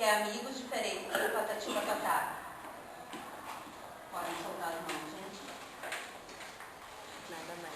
que é amigos diferentes do Patati Patatá. Podem soltar as mãos, gente. Nada mais.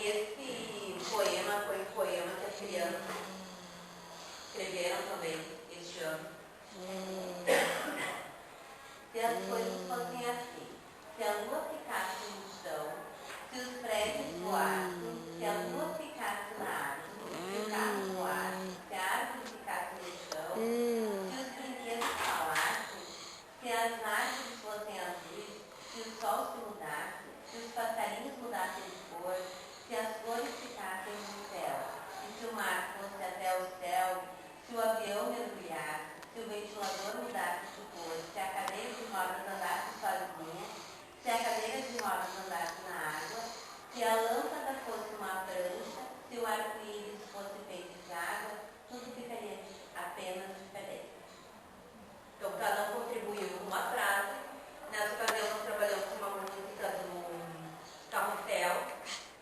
Esse poema foi um poema que as crianças escreveram também este ano. Se as coisas fossem assim, se a lua ficasse no chão, se os prédios voassem, se a lua ficasse na árvore, se o carro voasse, se a árvore ficasse no chão, se os brinquedos falassem, se as árvores fossem azuis, se o sol se mudasse, se os passarinhos mudassem de cor, se as flores ficassem no céu, e se o mar fosse até o céu, se o avião mergulhasse, se o ventilador mudasse de cor, se a cadeira de rodas andasse sozinha, se a cadeira de rodas andasse na água, se a lâmpada fosse uma prancha, se o arco-íris fosse feito de água, tudo ficaria apenas diferente. Então, cada um contribuiu com uma frase. Nessa ocasião, nós trabalhamos com uma música do Carrossel.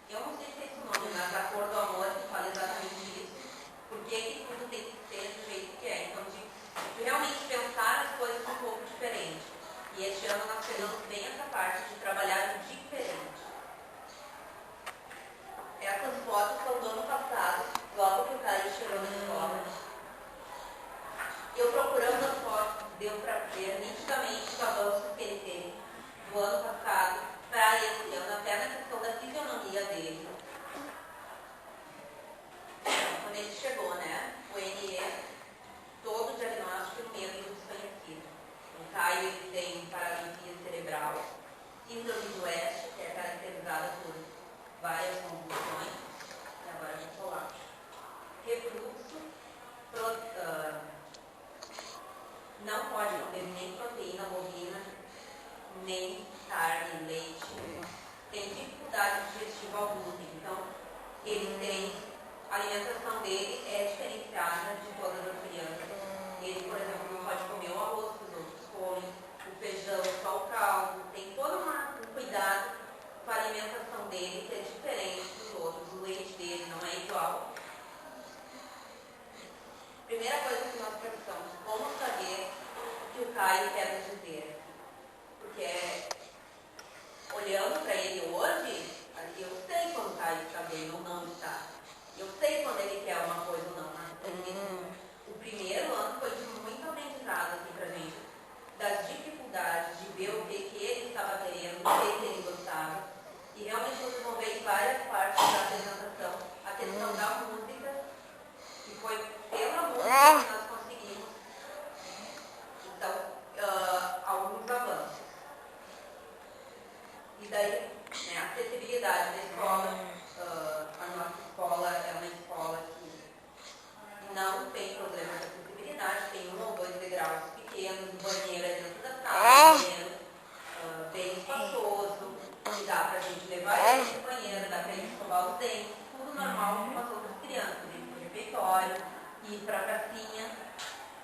Eu não sei se é esse o nome, mas A Cor do Amor, que fala exatamente isso. Por que tudo tem que ser do jeito que é. Então, de realmente pensar as coisas um pouco diferente. E este ano nós pegamos bem essa parte de trabalhar diferente. Essas fotos são do ano passado, logo que o Caio chegou na escola. Eu procurando as fotos, deu para ver nitidamente o avanço que ele teve do ano passado para esse ano, até na questão da fisionomia dele. Quando ele chegou, né? O NE, todo o diagnóstico no meio do desconhecido. O Caio ele tem paralisia cerebral, síndrome do West, que é caracterizada por várias convulsões, e agora eu vou falar. Refluxo, não pode comer nem proteína bovina, nem carne, leite. Tem dificuldade digestiva ao glúten. Então, ele tem, a alimentação dele é diferenciada de todas as crianças. Ele, por exemplo, não pode comer o arroz que os outros comem, o feijão, só o caldo. Tem todo um cuidado com a alimentação dele, que é diferente dos outros. O leite dele não é igual. Primeira coisa que nós pensamos, como saber o que o Caio quer nos dizer? Porque, olhando para ele hoje, eu sei quando o Caio está bem ou não está. Eu sei quando ele quer uma coisa ou não. O primeiro ano foi de muito aprendizado assim, para a gente, das dificuldades de ver o que ele estava querendo, o que ele gostava. E realmente eu desenvolvi várias partes da apresentação. A questão da música, que foi pela música que nós conseguimos. Então, alguns avanços. E daí, né, a acessibilidade da escola. A nossa escola é uma escola que não tem problema de acessibilidade, tem 1 ou 2 degraus pequenos, o banheiro é dentro da sala, banheiro bem espaçoso, e dá pra gente levar ele no banheiro, dá pra gente escovar os dentes, tudo normal com as outras crianças, ir pro refeitório, ir pra pracinha,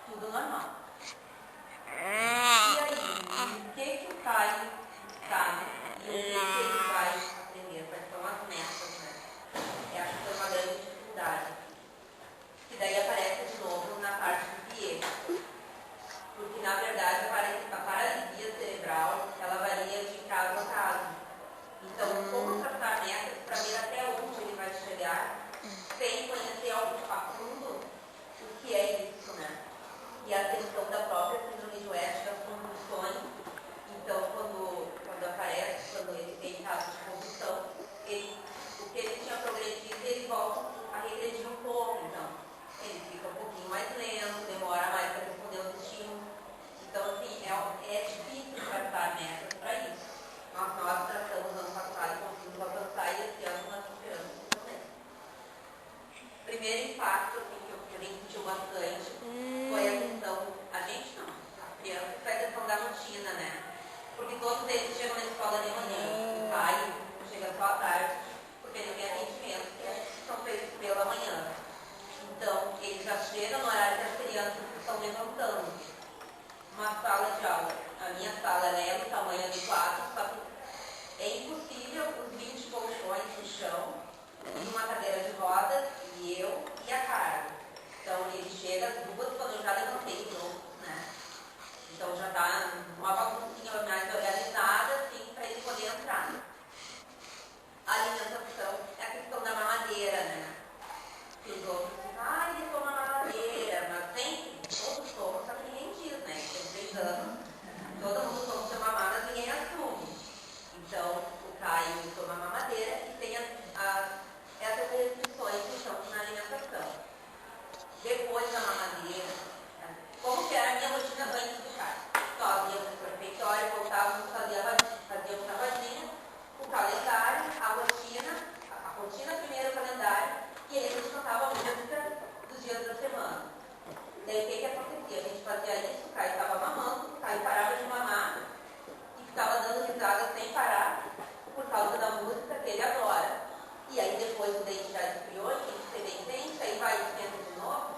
tudo normal. E aí, o que o Caio sabe e o que ele vai aprender? Quais são as metas, né? Essa foi uma grande dificuldade. Que daí aparece de novo na parte do piezo. Porque, na verdade, a paralisia cerebral, ela varia de caso a caso. Então, como traçar metas para ver até onde ele vai chegar, sem conhecer a fundo o que é isso, né? E a questão da própria síndrome de West toma mamadeira e tem essas restrições então na alimentação. Depois da mamadeira, como que era a minha rotina antes do parto? Nós íamos para o refeitório, voltávamos, fazíamos a rodinha, o calendário, a rotina primeiro o calendário, e aí a gente cantava a música dos dias da semana. Daí o que acontecia? A gente fazia isso, o Caio estava mamando, o Caio parava de mamar e ficava dando risada sem parar por causa da música que ele adora. E aí depois o dente já esfriou, a gente tem bem dente, aí vai e esquenta de novo.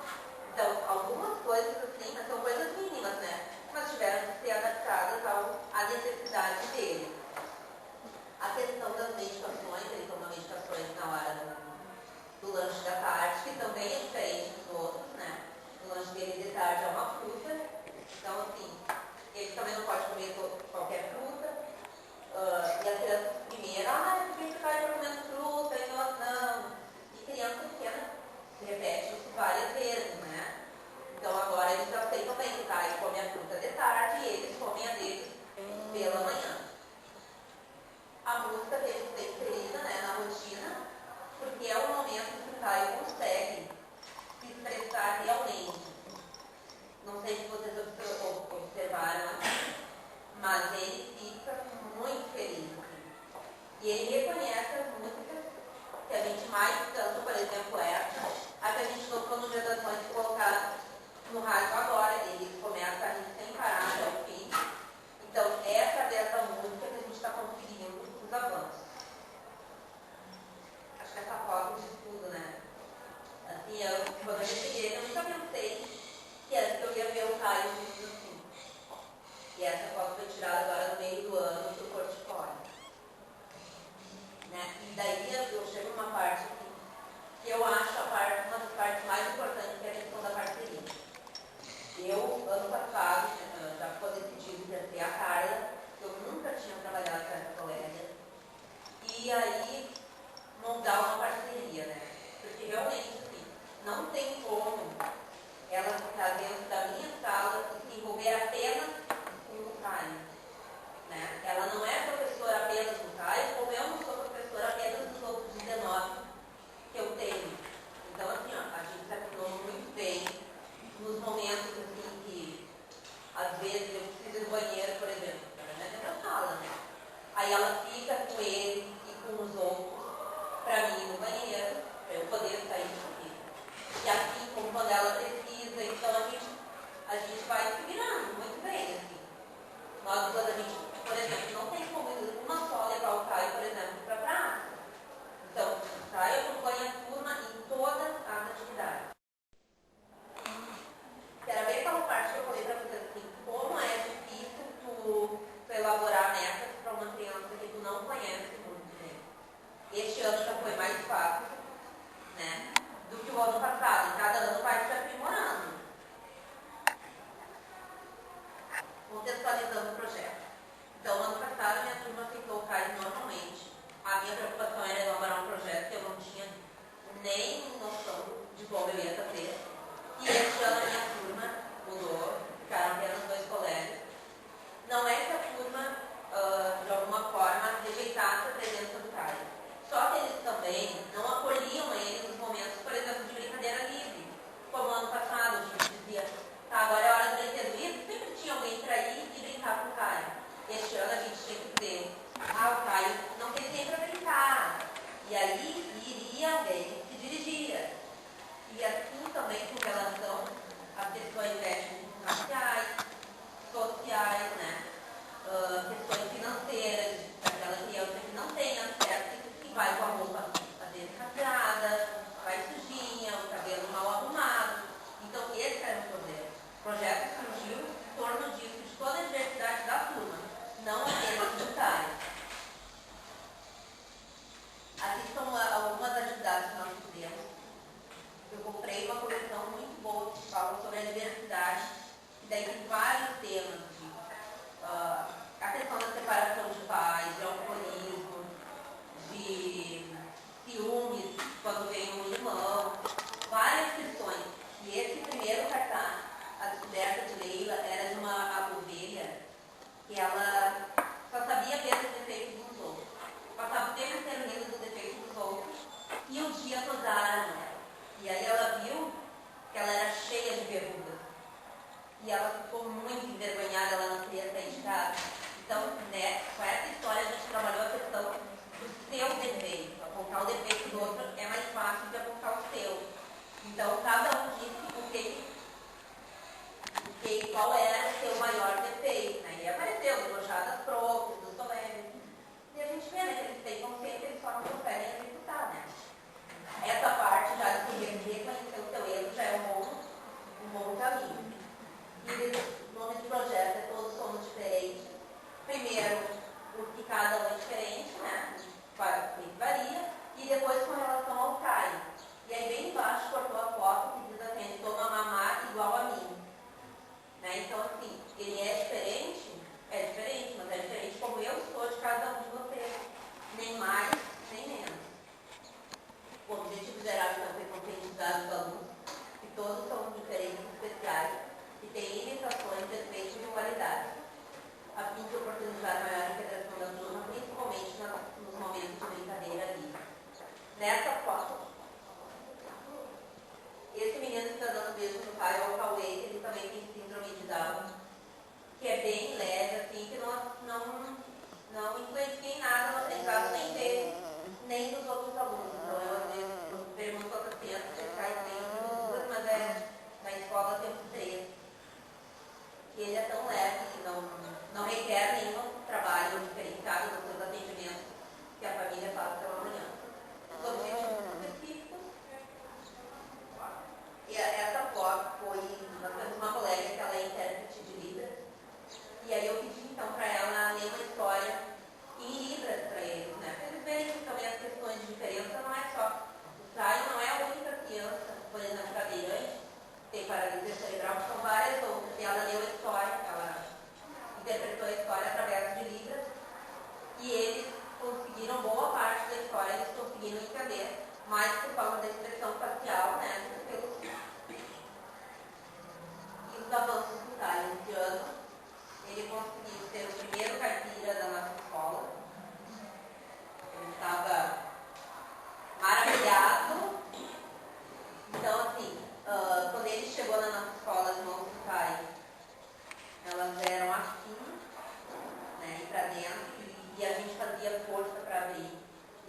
Então, algumas coisas assim, mas são coisas mínimas, né? Mas tiveram que ser adaptadas à necessidade dele. A questão das medicações, ele toma medicações na hora do lanche da tarde, que também é diferente dos outros, né? O lanche dele de tarde é uma fruta, então assim, ele também não pode comer qualquer fruta. E a criança primeiro, por que você vai comendo fruta? E nós não. E criança pequena repete isso várias vezes, né? Então agora eles aceitam bem, tá? Ele come a fruta de tarde e eles comem a deles pela manhã. A música teve que ser inserida, né, na rotina, porque é o momento que o Caio consegue se expressar realmente. Não sei se vocês observaram, mas ele fica muito feliz. E ele reconhece as músicas que a gente mais canta, por exemplo, essa, a que a gente tocou no Dia das Mães e colocar no rádio agora. Ele começa a rir sem parar até o fim. Então, essa é dessa música que a gente está conseguindo os avanços. Acho que essa foto diz tudo, né? Assim, quando eu cheguei, eu nunca pensei que eu ia ver o Caio muito assim. E essa foto foi tirada agora no meio do ano do portfólio. Né? E daí eu chego numa parte que eu acho uma das partes mais importantes, que é a questão da parceria. Eu, ano passado, já ficou decidido que ia ser a Carla, eu nunca tinha trabalhado com essa colega, e aí montar uma parceria, né? Porque realmente, assim, não tem como ela ficar dentro da minha sala e se envolver apenas com o Caio, né? Ela não é professora apenas do Caio, como eu não sou professora apenas dos outros 19 que eu tenho. Então, assim, ó, a gente se afinou muito bem nos momentos, assim, que às vezes eu preciso ir no banheiro, por exemplo, ela fala, né? Aí ela fica com ele e com os outros para mim ir no banheiro, para eu poder sair comigo. E assim como quando ela precisa, então a gente vai se virando muito bem, assim. Nós duas, a gente, por exemplo, não tem como uma só levar o Caio, por exemplo, para a praça. Então, o Caio acompanha a turma em todas as atividades. Era bem aquela parte que eu falei para vocês assim, como é difícil tu elaborar metas para uma criança que tu não conhece muito bem. Este ano já foi mais fácil, né, do que o ano passado. E cada ano vai se aprimorando. Contextualizando o projeto. Então, ano passado, minha turma aceitou o Caio normalmente.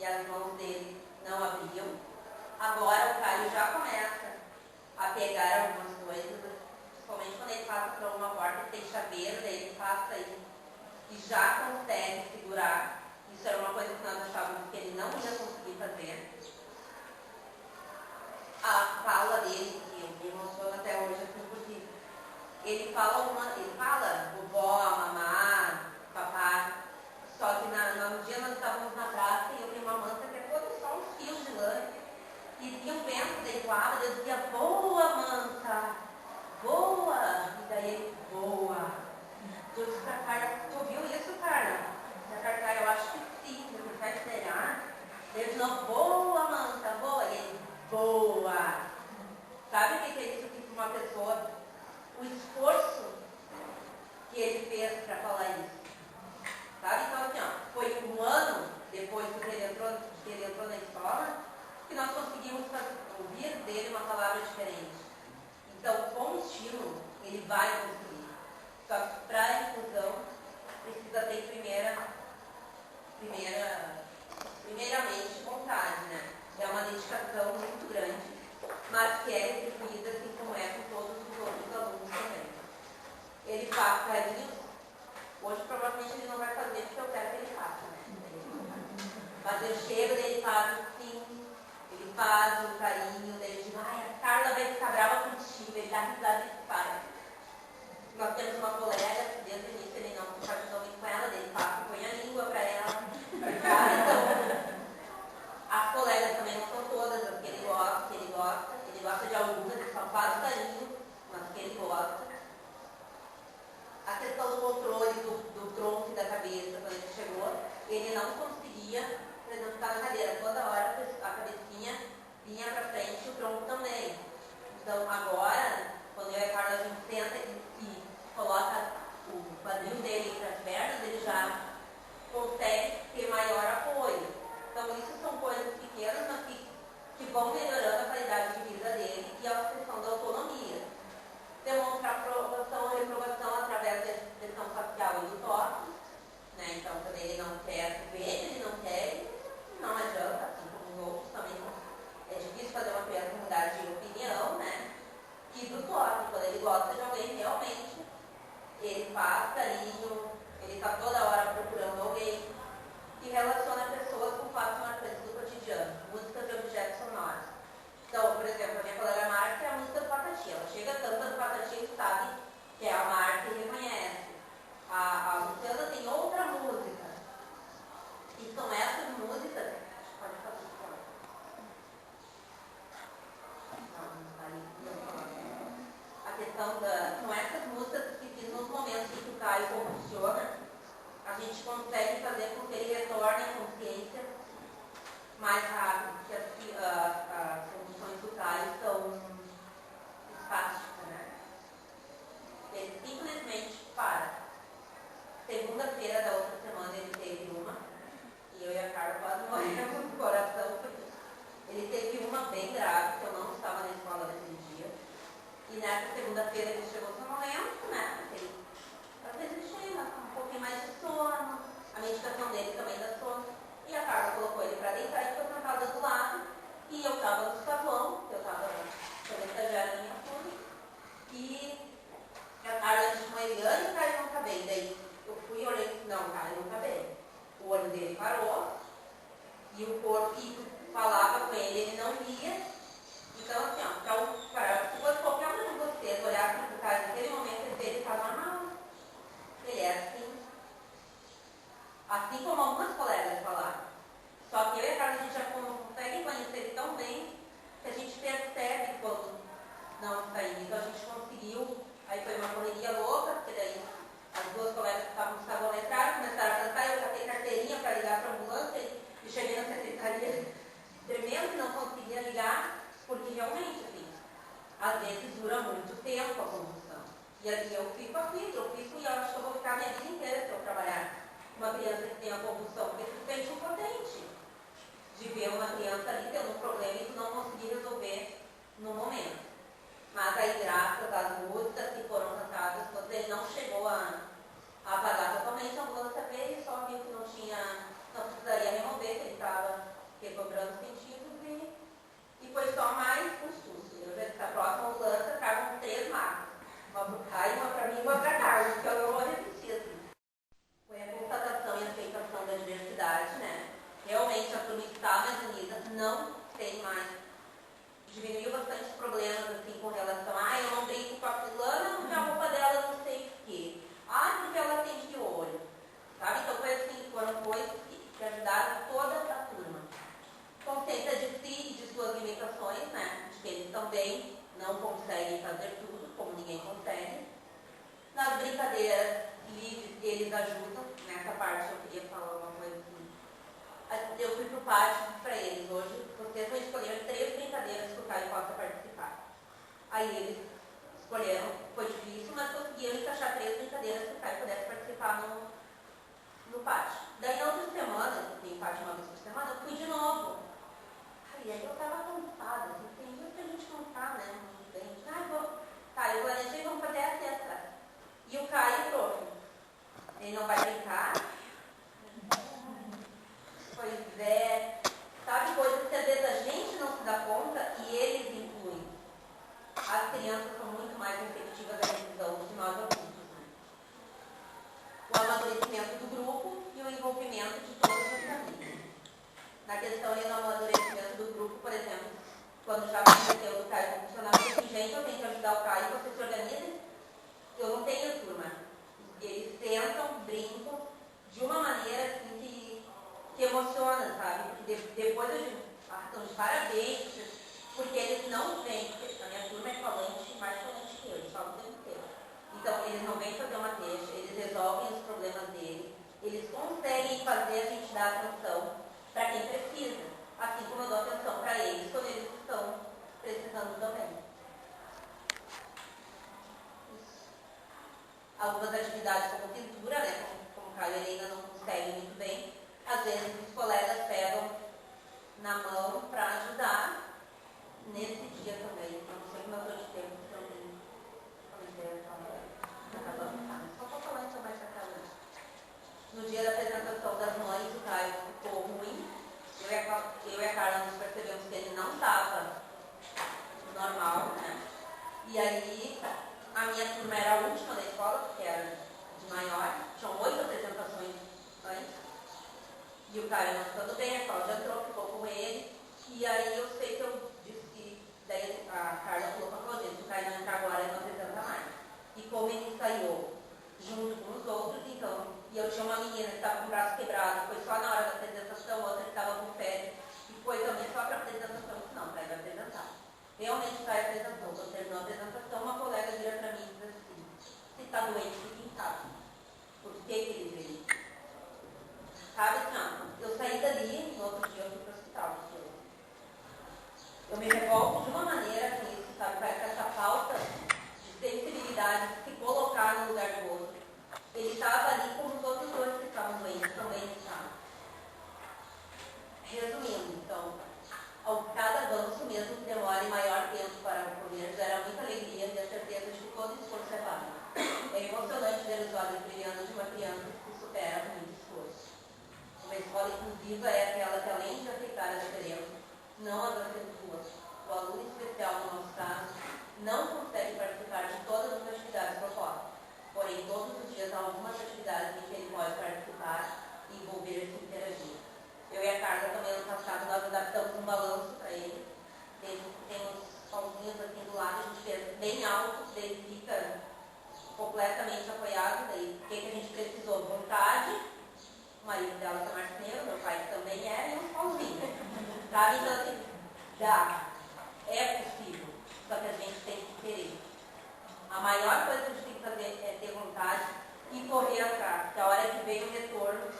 as mãos dele não abriam. Agora o Caio já começa a pegar algumas coisas, principalmente quando ele passa por uma porta que tem chaveiro, daí ele passa e já consegue segurar. Isso era uma coisa que nós achávamos que ele não ia conseguir fazer. A fala dele, que me emociona até hoje, assim, porque ele fala vovó, mamá, papá, só que no dia nós estávamos na praça e eu vi uma manta que é toda só uns fios de lã, e tinha um vento deitado, eu dizia, boa manta, boa, e daí ele, boa. Eu disse pra Carla, tu ouviu isso, Carla? A Carla, eu acho que sim, eu vai será? Ele disse, não, boa manta, boa, e ele, boa. Sabe o que é isso que uma pessoa, o esforço que ele fez para falar isso? Sabe? Então, assim, ó, foi um ano depois que ele entrou na escola que nós conseguimos ouvir dele uma palavra diferente. Então, com estímulo, ele vai conseguir. Só que para a inclusão, precisa ter primeiramente vontade, né? É uma dedicação muito grande, mas que é retribuída assim como é com todos os outros alunos também. Ele faz carinhos. Hoje provavelmente ele não vai fazer porque eu quero que ele faça, né? Mas eu chego e ele faz assim, ele faz o carinho, daí eu digo, ai, a Carla vai ficar brava contigo, ele dá risada e faz. Nós temos uma colega que desde o início ele não compartilhou muito com ela, ele passa e põe a língua para ela. Então, as colegas também não são todas as que ele gosta de algumas, ele só faz carinho, mas que ele gosta. A questão do controle do tronco e da cabeça, quando ele chegou, ele não conseguia, por exemplo, ficar na cadeira. Toda hora a cabecinha vinha para frente e o tronco também. Então, agora, quando eu e a Carla a gente senta e coloca o quadril dele entre as pernas, ele já consegue ter maior apoio. Então, isso são coisas pequenas, mas que vão melhorando a qualidade de vida dele e a questão da autonomia. Demonstrar aprovação ou reprovação através da expressão facial e do toque, né? Então, quando ele não quer ver, ele não quer, não adianta, assim como os outros também. É difícil fazer uma criança mudar de opinião, né? E do toque, quando ele gosta de alguém, realmente, ele faz carinho, ele está toda hora procurando alguém e relaciona pessoas com fatos marcantes do cotidiano, músicas de objetos sonoros. Então, por exemplo, a minha colega Marta é a música do Patati. Ela chega cantando do Patati e sabe que é a Marta e reconhece. A Luciana tem outra música. E são essas músicas. Pode falar. A questão são essas músicas que nos momentos em que o Caio convulsiona, a gente consegue fazer com que ele retorne à consciência mais rápido, porque as condições do Caio são espásticas, né? Ele simplesmente para. Segunda-feira da outra semana ele teve uma, e eu e a Carla quase morremos do coração, porque ele teve uma bem grave, que eu não estava na escola naquele dia, e nessa segunda-feira ele chegou sonolento, né? Ele às vezes chega um pouquinho mais de sono, a medicação dele também dá sono. E a Carla colocou ele para deitar e ficou sentada do lado. E eu estava no salão, eu estava estagiária na minha turma. E a Carla disse, mas Eliane, o Caio não está bem. Daí eu fui e olhei e disse, não, o Caio não está bem. O olho dele parou. E o corpo que falava com ele, ele não via. Então, assim, ó, se qualquer um de vocês olhasse para o Caio naquele momento, ele estava normal. Ele é assim. Assim como algumas colegas falaram. Só que eu e a Carla, a gente já consegue conhecer ele tão bem que a gente percebe quando não está indo. Então a gente conseguiu, aí foi uma correria louca, porque daí as duas colegas que estavam no salão entraram, começaram a cantar, eu catei carteirinha para ligar para a ambulância e cheguei na secretaria tremendo e não conseguia ligar, porque realmente, assim, às vezes dura muito tempo a condução. E aí eu fico e eu acho que eu vou ficar a minha vida inteira se eu trabalhar com uma criança que tem a convulsão, porque tu sente impotente de ver uma criança ali tendo um problema e tu não conseguir resolver no momento. Mas aí, graças às músicas que foram cantadas, ele não chegou a apagar totalmente a ambulância dele, só viu que não precisaria remover, que ele estava recobrando os sentidos e foi só mais um susto. Eu já disse, a próxima ambulância estavam 3 macas. Uma para o Caio, uma para mim e uma para a Carlos, porque eu não vou repetir assim. Foi a constatação e a aceitação da diversidade, né? Realmente a turma está mais unida, não tem mais. Diminuiu bastante os problemas assim com relação a eu não brinco com a fulana porque a roupa dela não sei o quê. Porque ela tem de olho. Sabe? Então foi assim, foram coisas que ajudaram toda a turma. Consciência de si e de suas limitações, né? De que eles também não conseguem fazer tudo, como ninguém consegue. Nas brincadeiras livres, eles ajudam. Nessa parte eu queria falar uma coisa assim. Eu fui pro pátio para eles hoje. Vocês vão escolher 3 brincadeiras que o Caio possa participar. Aí eles escolheram, foi difícil, mas conseguiram encaixar 3 brincadeiras que o Caio pudesse participar no pátio. Daí na outra semana, tem pátio uma vez por semana, eu fui de novo. E aí eu estava cansada, assim, tem dias que a gente não está, né? Muito bem. Eu planejei, vamos fazer a sexta. E o Caio, prof, ele não vai brincar? Pois é. Sabe coisas que às vezes a gente não se dá conta e eles incluem. As crianças são muito mais receptivas à decisão do que nós adultos, né? O amadurecimento do grupo e o envolvimento de todas as famílias. Na questão do amadurecimento do grupo, por exemplo, quando já aconteceu do Caio como funcionário, eu disse, gente, eu tenho que ajudar o Caio, você se organiza? Eu não tenho turma. Eles sentam, brincam, de uma maneira assim que emociona, sabe? Porque depois eu digo, estão de parabéns, porque eles não vêm, porque a minha turma é falante, mais falante que eu, eles falam o tempo inteiro. Então, eles não vêm fazer uma queixa, eles resolvem os problemas deles, eles conseguem fazer a gente dar atenção para quem precisa, assim como eu dou atenção para eles quando eles estão precisando também. Algumas atividades como pintura, né, como o Caio ainda não consegue muito bem, às vezes os colegas pegam na mão para ajudar nesse dia também. Não sei como eu estou de tempo, também. Só para falar então mais sacanagem. No dia da apresentação das mães, o Caio ficou ruim. Eu e a Carla nos percebemos que ele não estava normal, né? E aí, a minha turma era a última da escola, porque era de maior. Tinham 8 apresentações antes. E o Caio não ficando bem, a Cláudia entrou, ficou com ele. E aí eu sei que eu disse que, daí a Carla falou para a Cláudia, se o Caio não entrar agora, ele não apresenta mais. E como ele ensaiou junto com os outros, então, e eu tinha uma menina que estava com o braço quebrado, foi só na hora da apresentação, outra que estava com febre, e foi também só para a apresentação, não, o Caio vai apresentar. Realmente o Caio apresentou. Quando terminou a apresentação, uma colega vira para mim e diz assim, se está doente, fique em casa. Por que ele veio? Sabe, não, eu saí dali, no outro dia eu fui para o hospital. Eu me revolto de uma maneira com isso, sabe, para essa falta de sensibilidade, de se colocar no lugar do outro. Ele estava ali como os outros dois que estavam doentes, também estavam. Resumindo, então, cada avanço, mesmo que demore maior tempo para ocorrer, gera muita alegria e a certeza de que todo esforço é válido. É emocionante ver os olhos brilhando de uma criança que se supera com muito esforço. Uma escola inclusiva é aquela que, além de aceitar a diferença, não as acentua. O aluno especial, no nosso caso, não consegue participar de todas as atividades propostas. Porém, todos os dias há algumas atividades em que ele pode participar e envolver-se e interagir. Eu e a Carla também, ano passado, nós adaptamos um balanço para ele. Tem uns pauzinhos assim do lado, a gente fez bem alto, ele fica completamente apoiado. Daí, o que a gente precisou? Vontade. O marido dela é marceneiro, meu pai também é, e uns pauzinhos. Sabe? Então, assim, dá. É possível. Só que a gente tem que querer. A maior coisa que a gente tem que fazer é ter vontade e correr atrás. Que a hora que vem o retorno,